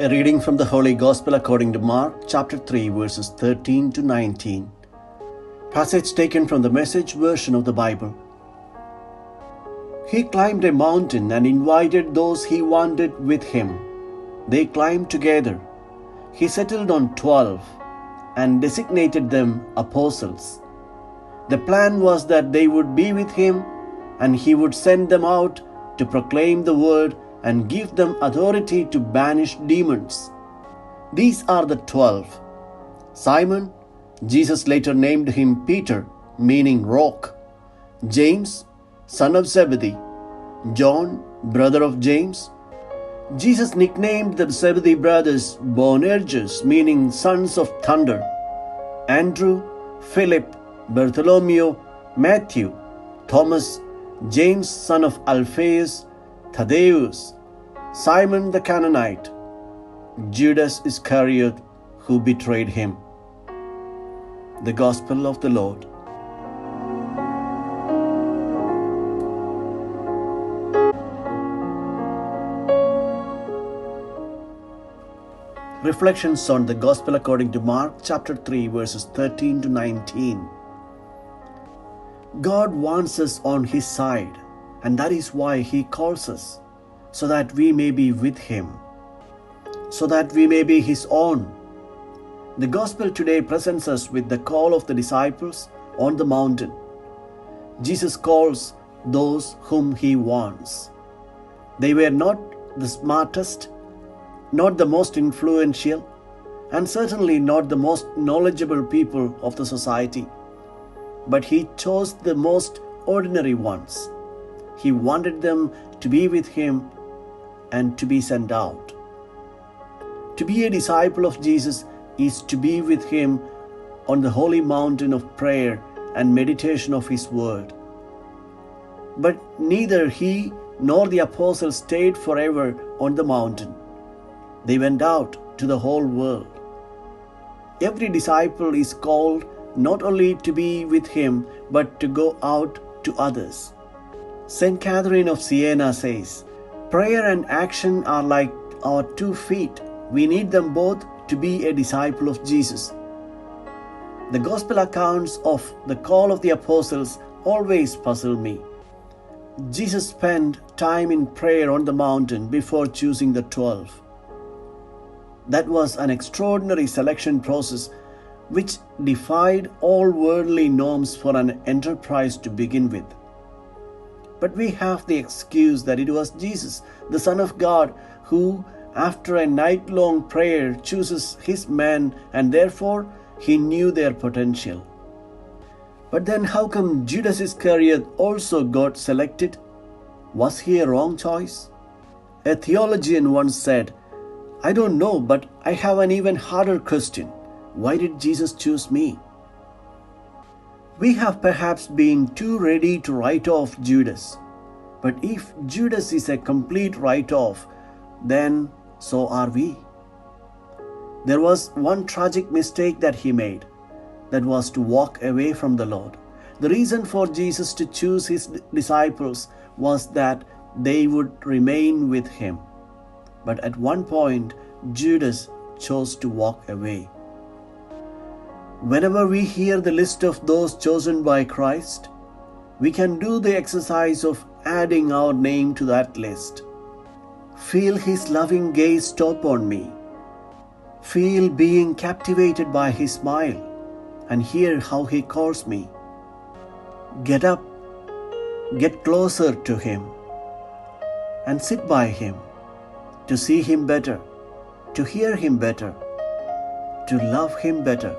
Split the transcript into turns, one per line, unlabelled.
A reading from the Holy Gospel according to Mark, chapter 3, verses 13 to 19. Passage taken from the Message version of the Bible. He climbed a mountain and invited those he wanted with him. They climbed together. He settled on 12 and designated them apostles. The plan was that they would be with him and he would send them out to proclaim the word and give them authority to banish demons. These are the 12. Simon, Jesus later named him Peter, meaning rock. James, son of Zebedee. John, brother of James. Jesus nicknamed the Zebedee brothers Boanerges, meaning sons of thunder. Andrew, Philip, Bartholomew, Matthew, Thomas, James son of Alphaeus, Thaddeus, Simon the Canaanite, Judas Iscariot, who betrayed him. The Gospel of the Lord. Reflections on the Gospel according to Mark chapter 3, verses 13 to 19. God wants us on His side, and that is why He calls us, so that we may be with Him, so that we may be His own. The Gospel today presents us with the call of the disciples on the mountain. Jesus calls those whom He wants. They were not the smartest, not the most influential, and certainly not the most knowledgeable people of the society. But He chose the most ordinary ones. He wanted them to be with Him and to be sent out. To be a disciple of Jesus is to be with Him on the holy mountain of prayer and meditation of His word. But neither He nor the apostles stayed forever on the mountain. They went out to the whole world. Every disciple is called not only to be with Him, but to go out to others. Saint Catherine of Siena says, "Prayer and action are like our 2 feet. We need them both to be a disciple of Jesus." The Gospel accounts of the call of the apostles always puzzle me. Jesus spent time in prayer on the mountain before choosing the 12. That was an extraordinary selection process which defied all worldly norms for an enterprise to begin with. But we have the excuse that it was Jesus, the Son of God, who, after a night-long prayer, chooses His men, and therefore He knew their potential. But then how come Judas Iscariot also got selected? Was he a wrong choice? A theologian once said, "I don't know, but I have an even harder question. Why did Jesus choose me?" We have perhaps been too ready to write off Judas. But if Judas is a complete write-off, then so are we. There was one tragic mistake that he made. That was to walk away from the Lord. The reason for Jesus to choose His disciples was that they would remain with Him. But at one point, Judas chose to walk away. Whenever we hear the list of those chosen by Christ, we can do the exercise of adding our name to that list. Feel His loving gaze stop on me. Feel being captivated by His smile, and hear how He calls me. Get up, get closer to Him, and sit by Him, to see Him better, to hear Him better, to love Him better.